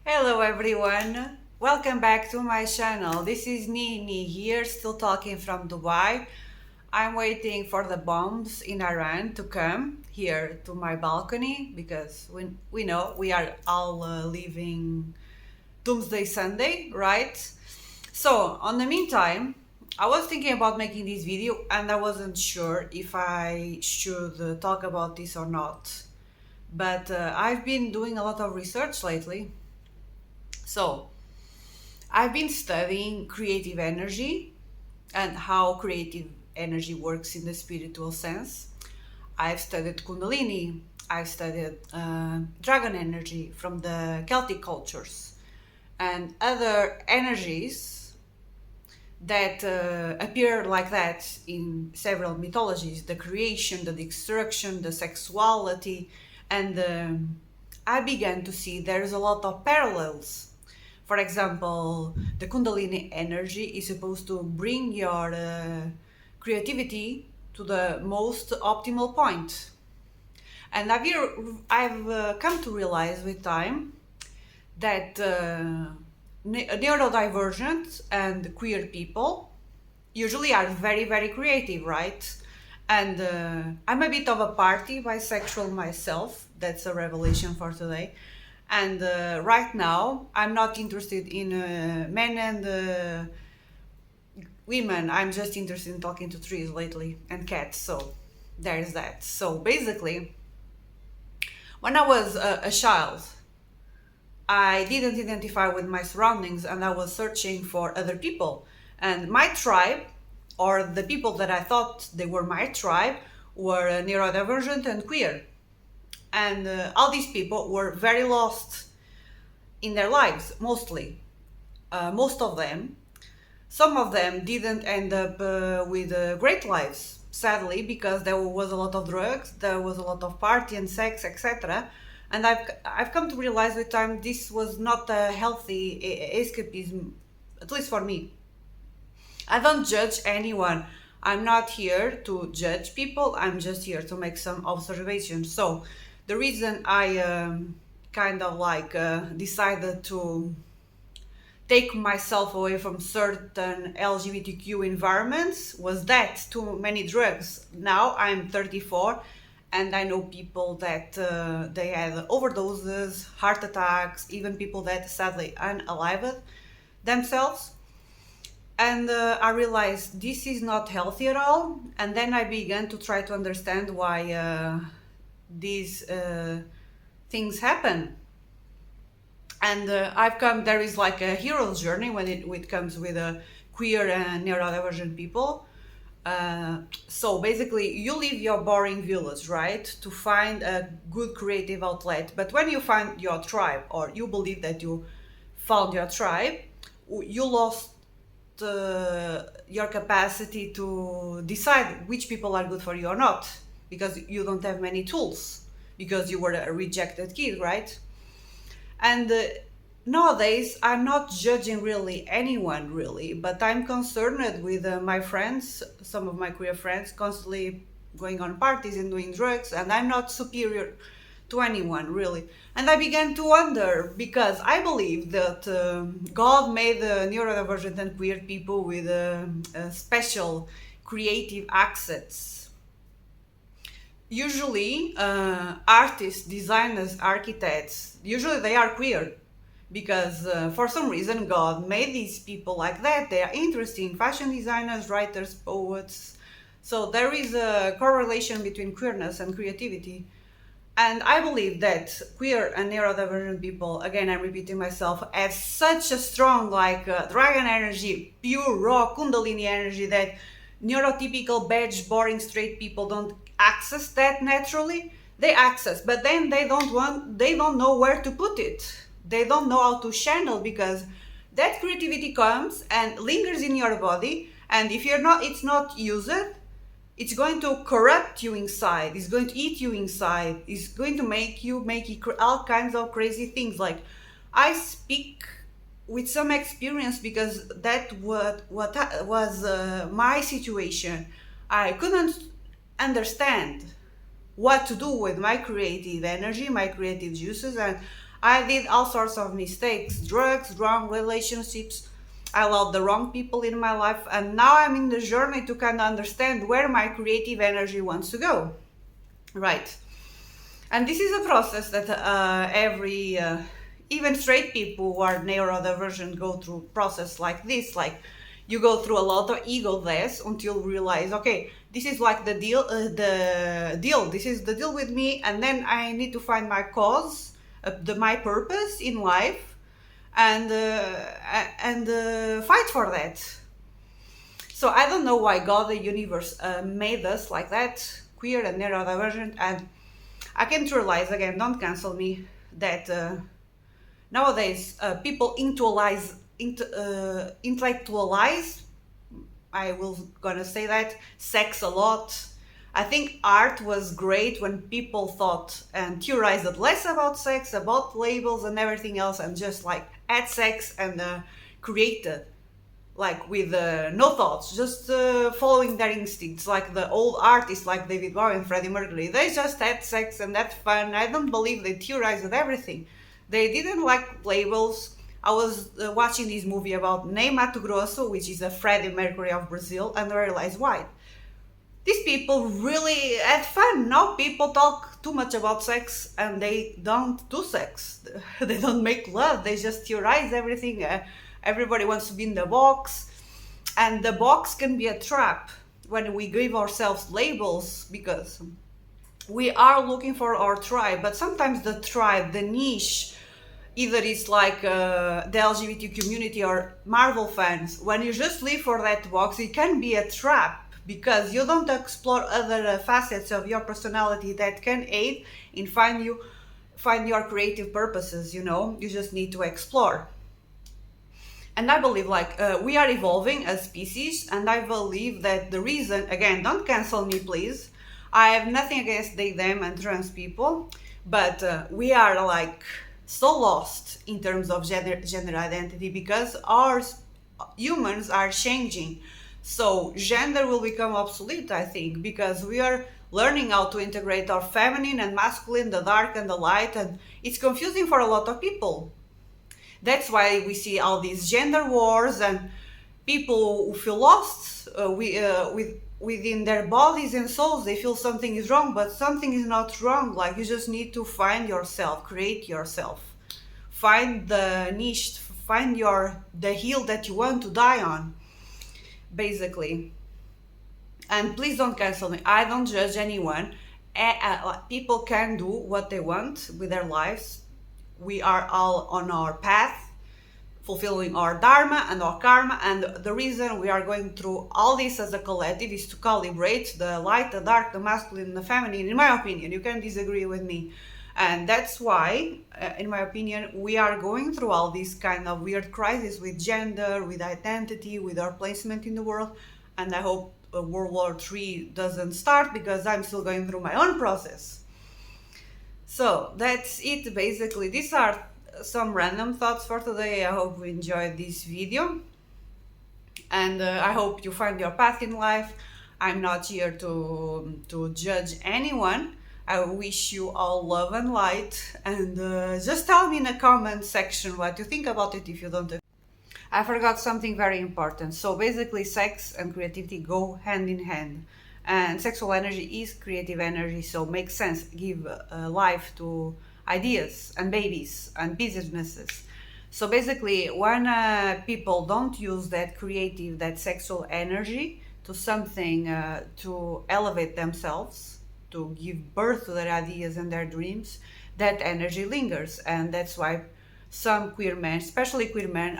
Hello everyone, welcome back to my channel. This is Nini here, still talking from Dubai. I'm waiting for the bombs in Iran to come here to my balcony because we know we are all living doomsday Sunday, right? So, on the meantime, I was thinking about making this video and I wasn't sure if I should talk about this or not. But I've been doing a lot of research lately. So, I've been studying creative energy and how creative energy works in the spiritual sense. I've studied Kundalini, I've studied dragon energy from the Celtic cultures and other energies that appear like that in several mythologies, the creation, the destruction, the sexuality, and I began to see there's a lot of parallels. For example, the Kundalini energy is supposed to bring your creativity to the most optimal point. And I've come to realize with time that neurodivergent and queer people usually are very, very creative, right? And I'm a bit of a party bisexual myself. That's a revelation for today. And right now, I'm not interested in men and women. I'm just interested in talking to trees lately and cats. So there's that. So basically, when I was a child, I didn't identify with my surroundings and I was searching for other people. And my tribe, or the people that I thought they were my tribe, were neurodivergent and queer. And all these people were very lost in their lives, mostly. Most of them. Some of them didn't end up with great lives, sadly, because there was a lot of drugs, there was a lot of party and sex, etc. And I've come to realize with time this was not a healthy escapism, at least for me. I don't judge anyone. I'm not here to judge people. I'm just here to make some observations. So the reason I decided to take myself away from certain LGBTQ environments was that too many drugs. Now I'm 34 and I know people that they had overdoses, heart attacks, even people that sadly unalived themselves. And I realized this is not healthy at all. And then I began to try to understand why these things happen. And there is like a hero's journey when it comes with queer and neurodivergent people. So basically, you leave your boring village, right, to find a good creative outlet. But when you find your tribe, or you believe that you found your tribe, you lost your capacity to decide which people are good for you or not, because you don't have many tools, because you were a rejected kid, right? And nowadays, I'm not judging really anyone, really, but I'm concerned with my friends, some of my queer friends, constantly going on parties and doing drugs, and I'm not superior to anyone, really. And I began to wonder, because I believe that God made neurodivergent and queer people with special creative access. Usually, artists, designers, architects, usually they are queer because for some reason God made these people like that. They are interesting, fashion designers, writers, poets. So there is a correlation between queerness and creativity. And I believe that queer and neurodivergent people, again, I'm repeating myself, have such a strong dragon energy, pure raw Kundalini energy that neurotypical badge boring straight people don't access that naturally. They access, but then they don't know where to put it. They don't know how to channel, because that creativity comes and lingers in your body, and if it's not used, it's going to corrupt you inside. It's going to eat you inside. It's going to make you all kinds of crazy things. Like, I speak with some experience because that what was my situation. I couldn't understand what to do with my creative energy, my creative juices, and I did all sorts of mistakes, drugs, wrong relationships. I allowed the wrong people in my life, and now I'm in the journey to kind of understand where my creative energy wants to go. Right. And this is a process that every even straight people who are neurodivergent go through process like this. Like you go through a lot of ego deaths until you realize, okay, this is like the deal. This is the deal with me, and then I need to find my cause, my purpose in life, and fight for that. So I don't know why God, the universe, made us like that, queer and neurodivergent, and I came to realize, again, don't cancel me, that nowadays people intellectualize, I will gonna say that, sex a lot. I think art was great when people thought and theorized less about sex, about labels and everything else, and just like had sex and created like with no thoughts, just following their instincts, like the old artists like David Bowie and Freddie Mercury. They just had sex and had fun. I don't believe they theorized everything. They didn't like labels. I was watching this movie about Ney Mato Grosso, which is a Freddie Mercury of Brazil, and I realized why. These people really had fun. Now people talk too much about sex and they don't do sex. They don't make love. They just theorize everything. Everybody wants to be in the box, and the box can be a trap when we give ourselves labels, because we are looking for our tribe, but sometimes the tribe, the niche, either it's like the LGBT community or Marvel fans, when you just live for that box, it can be a trap because you don't explore other facets of your personality that can aid in find your creative purposes. You just need to explore. And I believe we are evolving as species, and I believe that the reason, again, don't cancel me please, I have nothing against they, them and trans people, but we are like so lost in terms of gender identity because our humans are changing. So gender will become obsolete, I think, because we are learning how to integrate our feminine and masculine, the dark and the light, and it's confusing for a lot of people. That's why we see all these gender wars and people who feel lost within their bodies and souls. They feel something is wrong, but something is not wrong. Like, you just need to find yourself, create yourself, find the niche, find the hill that you want to die on, basically. And please don't cancel me. I don't judge anyone. People can do what they want with their lives. We are all on our path, fulfilling our dharma and our karma, and the reason we are going through all this as a collective is to calibrate the light, the dark, the masculine, the feminine, in my opinion. You can disagree with me, and that's why, in my opinion, we are going through all these kind of weird crises with gender, with identity, with our placement in the world, and I hope World War III doesn't start, because I'm still going through my own process. So that's it, basically. These are some random thoughts for today. I hope you enjoyed this video, and I hope you find your path in life. I'm not here to judge anyone. I wish you all love and light, and just tell me in the comment section what you think about it if you don't agree. I forgot something very important. So basically, sex and creativity go hand in hand. And sexual energy is creative energy, so makes sense. Give life to ideas and babies and businesses. So basically, when people don't use that creative, that sexual energy to something to elevate themselves, to give birth to their ideas and their dreams, that energy lingers. And that's why some queer men, especially queer men,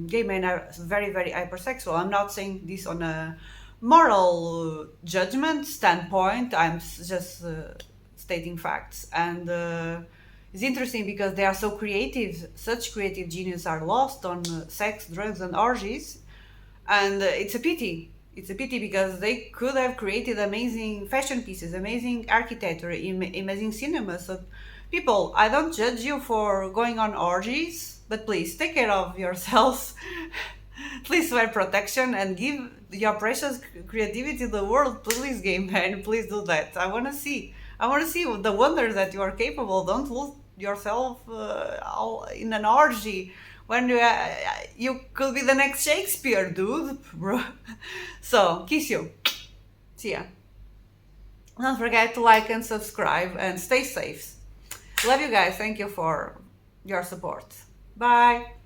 gay men are very, very hypersexual. I'm not saying this on a moral judgment standpoint. I'm just stating facts, and it's interesting because they are so creative. Such creative genius are lost on sex, drugs, and orgies, and it's a pity. It's a pity because they could have created amazing fashion pieces, amazing architecture, amazing cinema. So people, I don't judge you for going on orgies, but please take care of yourselves. Please wear protection and give your precious creativity to the world. Please, gay man, please do that. I want to see the wonders that you are capable. yourself all in an orgy when you could be the next Shakespeare, dude, bro. So, kiss you. See ya. Don't forget to like and subscribe and stay safe. Love you guys. Thank you for your support. Bye.